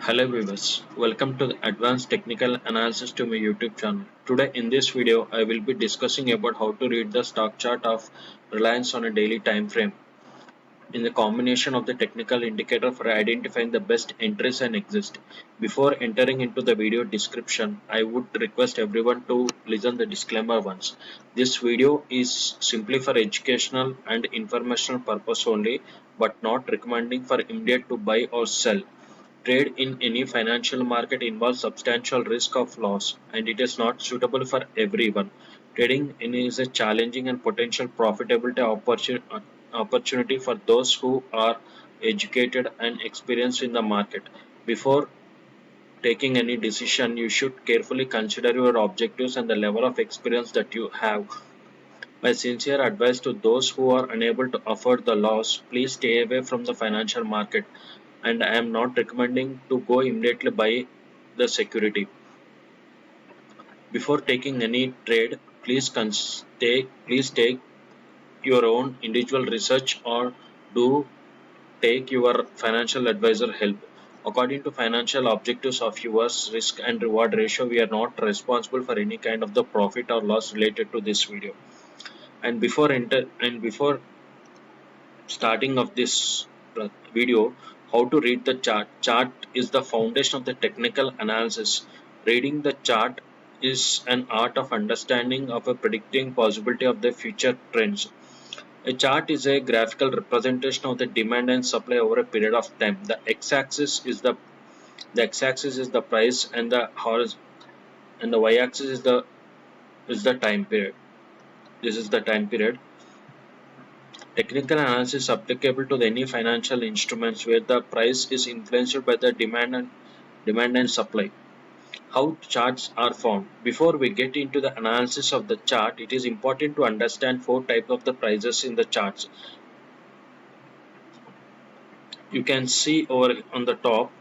Hello viewers, welcome to the Advanced Technical Analysis to my YouTube channel. Today in this video I will be discussing about how to read the stock chart of Reliance on a daily time frame in the combination of the technical indicator for identifying the best entries and exits. Before entering into the video description, I would request everyone to listen the disclaimer once. This video is simply for educational and informational purpose only, but not recommending for immediate to buy or sell. Trade in any financial market involves substantial risk of loss, and it is not suitable for everyone. Trading in is a challenging and potential profitability opportunity for those who are educated and experienced in the market. Before taking any decision, you should carefully consider your objectives and the level of experience that you have. My sincere advice to those who are unable to afford the loss, please stay away from the financial market, and I am not recommending to go immediately buy the security. Before taking any trade, please take your own individual research or do take your financial advisor help. According to financial objectives of yours, risk and reward ratio, we are not responsible for any kind of the profit or loss related to this video. And before starting of this video, how to read the chart is the foundation of the technical analysis. Reading the chart is an art of understanding of a predicting possibility of the future trends. A chart is a graphical representation of the demand and supply over a period of time. The x-axis is the price, and the y-axis is the time period. This is the time period. Technical analysis is applicable to any financial instruments where the price is influenced by the demand and supply. How charts are formed. Before we get into the analysis of the chart, it is important to understand four types of the prices in the charts. You can see over on the top,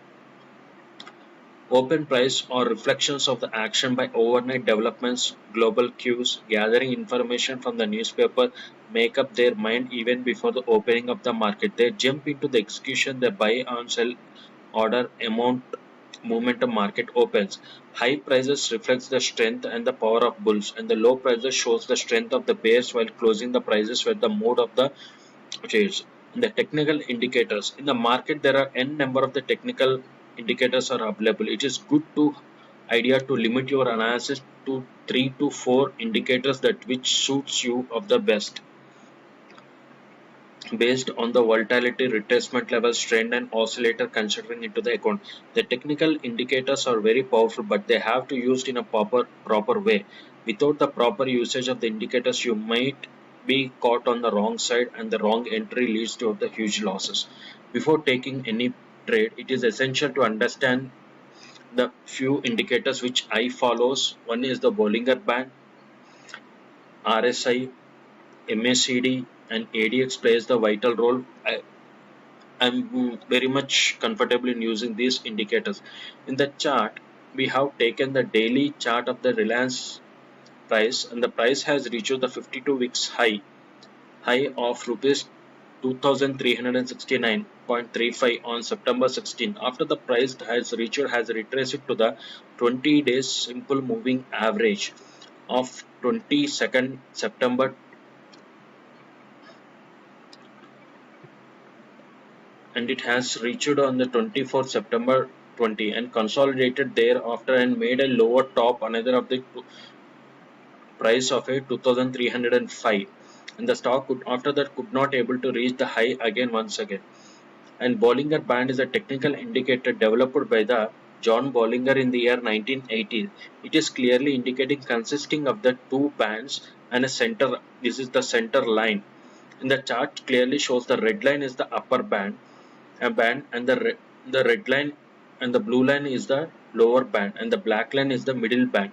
open price or reflections of the action by overnight developments, global cues, gathering information from the newspaper, make up their mind even before the opening of the market. They jump into the execution, the buy and sell order amount momentum market opens. High prices reflects the strength and the power of bulls, and the low prices shows the strength of the bears, while closing the prices with the mood of the trades. The technical indicators in the market, there are n number of the technical indicators are available. It is good to idea to limit your analysis to 3 to 4 indicators that which suits you of the best, based on the volatility, retracement levels, trend, and oscillator considering into the account. The technical indicators are very powerful, but they have to used in a proper way. Without the proper usage of the indicators, you might be caught on the wrong side, and the wrong entry leads to the huge losses. Before taking any trade, it is essential to understand the few indicators which I follows. One is the Bollinger Band, RSI, MACD, and ADX plays the vital role. I'm very much comfortable in using these indicators. In the chart, we have taken the daily chart of the Reliance price, and the price has reached the 52 weeks high of rupees 2369.35 on September 16. After the price has retraced to the 20 days simple moving average of 22nd September, and it has reached on the 24th September 20 and consolidated thereafter and made a lower top another of the price of a 2305, and the stock could after that could not able to reach the high again once again. And Bollinger Band is a technical indicator developed by the John Bollinger in the year 1918. It is clearly indicating consisting of the two bands and a center. This is the center line. In the chart clearly shows the red line is the upper band, and the red line and the blue line is the lower band, and the black line is the middle band.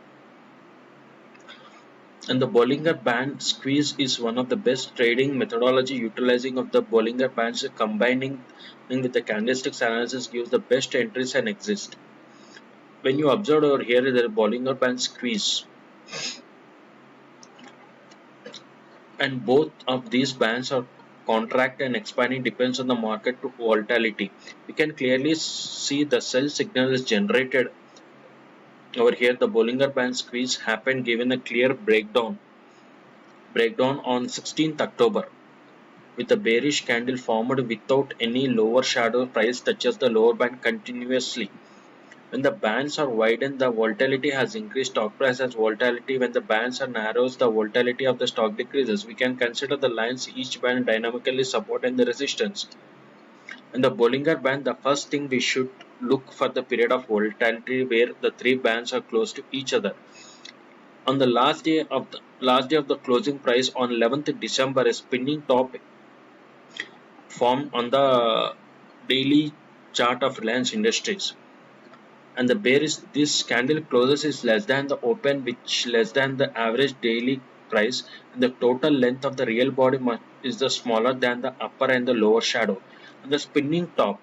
And the Bollinger Band squeeze is one of the best trading methodology. Utilizing of the Bollinger Bands combining with the candlesticks analysis gives the best entries and exist. When you observe over here is the Bollinger Band squeeze, and both of these bands are contract and expanding depends on the market to volatility. We can clearly see the sell signal is generated over here. The Bollinger Band squeeze happened given a clear breakdown on 16th October with a bearish candle formed without any lower shadow. Price touches the lower band continuously. When the bands are widened, the volatility has increased. Stock price has volatility. When the bands are narrows, the volatility of the stock decreases. We can consider the lines each band dynamically support and the resistance. In the Bollinger Band, the first thing we should look for the period of volatility where the three bands are close to each other. On the last day of the closing price on 11th December, a spinning top formed on the daily chart of Reliance Industries. And the bearish this candle closes is less than the open, which less than the average daily price, and the total length of the real body is the smaller than the upper and the lower shadow. And the spinning top,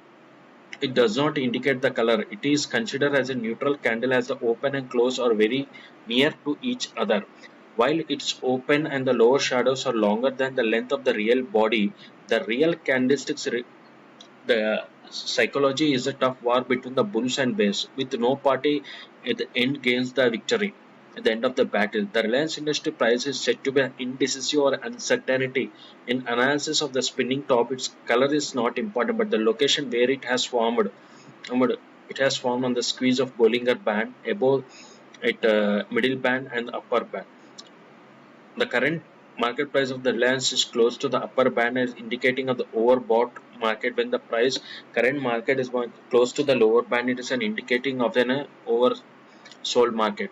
it does not indicate the color. It is considered as a neutral candle as the open and close are very near to each other. While its open and the lower shadows are longer than the length of the real body, the real candlesticks the psychology is a tough war between the bulls and bears, with no party at the end gains the victory. At the end of the battle, the Reliance industry price is said to be indecisive or uncertainty. In analysis of the spinning top, its color is not important, but the location where it has formed. It has formed on the squeeze of Bollinger Band above at middle band and upper band. The current market price of the Reliance is close to the upper band, is indicating of the overbought market. When the price current market is close to the lower band, it is an indicating of an oversold market.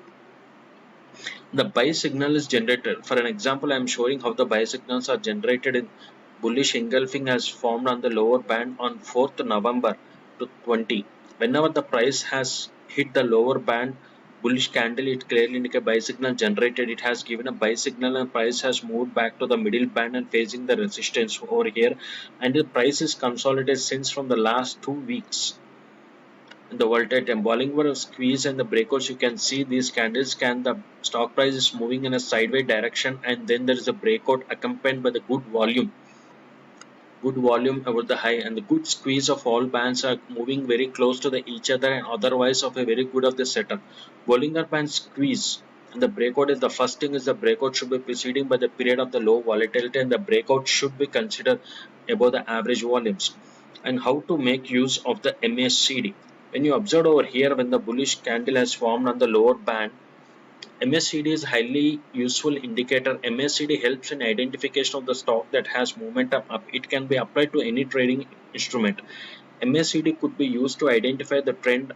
The buy signal is generated. For an example, I am showing how the buy signals are generated in bullish engulfing has formed on the lower band on 4th November to 20. Whenever the price has hit the lower band bullish candle, it clearly indicates buy signal generated. It has given a buy signal and price has moved back to the middle band and facing the resistance over here, and the price is consolidated since from the last 2 weeks. The volatile Bollinger squeeze and the breakouts, you can see these candles the stock price is moving in a sideways direction, and then there is a breakout accompanied by the good volume over the high, and the good squeeze of all bands are moving very close to each other and otherwise of a very good of the setup. Bollinger Band squeeze and the breakout is the first thing is the breakout should be preceding by the period of the low volatility, and the breakout should be considered above the average volumes. And how to make use of the MACD. When you observe over here, when the bullish candle has formed on the lower band, MACD is highly useful indicator. MACD helps in identification of the stock that has momentum up. It can be applied to any trading instrument. MACD could be used to identify the trend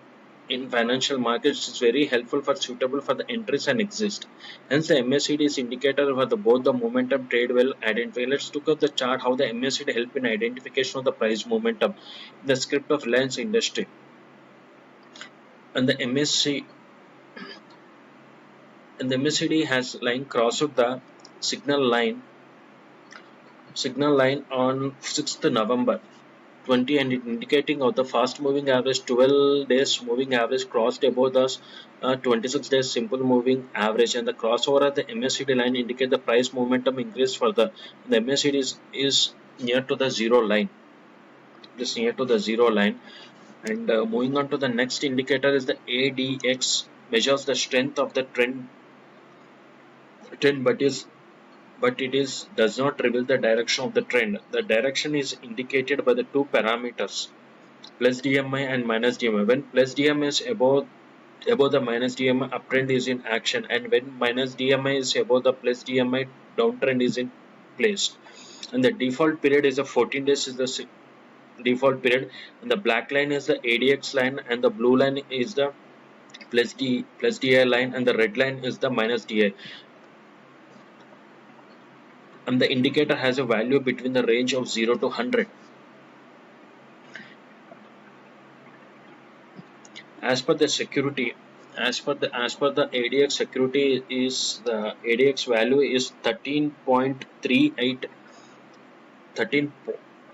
in financial markets. It's very helpful for suitable for the entries and exist. Hence, the MACD is indicator for both the momentum trade well identified. Let's look at the chart how the MACD help in identification of the price momentum in the script of Reliance industry. And the MACD has line crossed the signal line on 6th November 20, and it indicating of the fast moving average 12 days moving average crossed above the 26 days simple moving average, and the crossover at the MACD line indicate the price momentum increase further. The MACD is near to the zero line. It is near to the zero line. And moving on to the next indicator is the ADX, measures the strength of the trend, but it is does not reveal the direction of the trend. The direction is indicated by the two parameters, plus DMI and minus DMI. When plus DMI is above the minus DMI, uptrend is in action, and when minus DMI is above the plus DMI, downtrend is in place. And the default period is a 14 days is the default period, and the black line is the ADX line, and the blue line is the plus DI line, and the red line is the minus DI. And the indicator has a value between the range of 0 to 100. As per the security, as per the ADX security is the ADX value is 13.38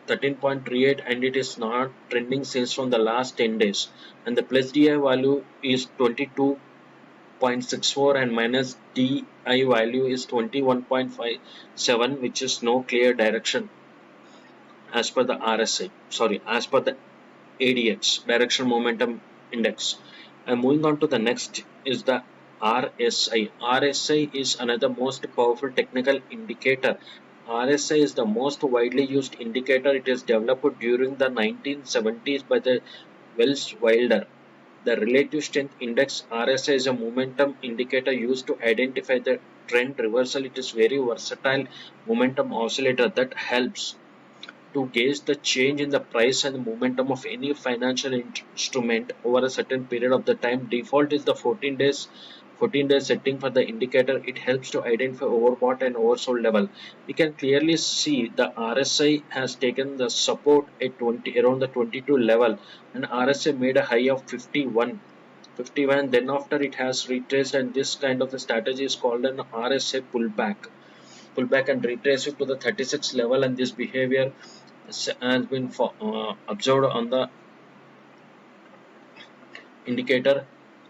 13.38, and it is not trending since from the last 10 days, and the plus DI value is 22.64 and minus DI value is 21.57, which is no clear direction. as per the RSI, sorry, as per the ADX, Directional Momentum Index. And moving on to the next is the RSI. RSI is another most powerful technical indicator. RSI is the most widely used indicator. It is developed during the 1970s by the Wells Wilder. The Relative Strength Index RSI is a momentum indicator used to identify the trend reversal. It is very versatile momentum oscillator that helps to gauge the change in the price and momentum of any financial instrument over a certain period of the time. Default is the 14 days setting for the indicator. It helps to identify overbought and oversold level. We can clearly see the RSI has taken the support at 20 around the 22 level, and RSI made a high of 51. Then after it has retraced, and this kind of a strategy is called an RSI pullback and retrace it to the 36 level, and this behavior has been observed on the indicator.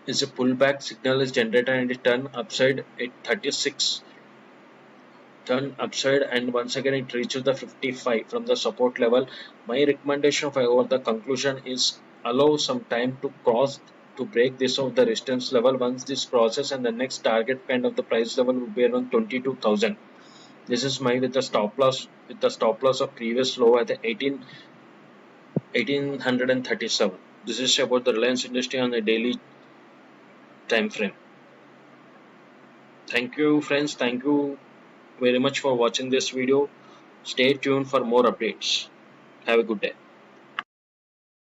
Is a pullback signal is generated and it turn upside at 36, turn upside, and once again it reaches the 55 from the support level. My recommendation for over the conclusion is allow some time to cross to break this of the resistance level. Once this crosses, and the next target kind of the price level will be around 22,000. This is my with the stop loss of previous low at the 1837. This is about the Reliance industry on the daily time frame. Thank you friends. Thank you very much for watching this video. Stay tuned for more updates. Have a good day.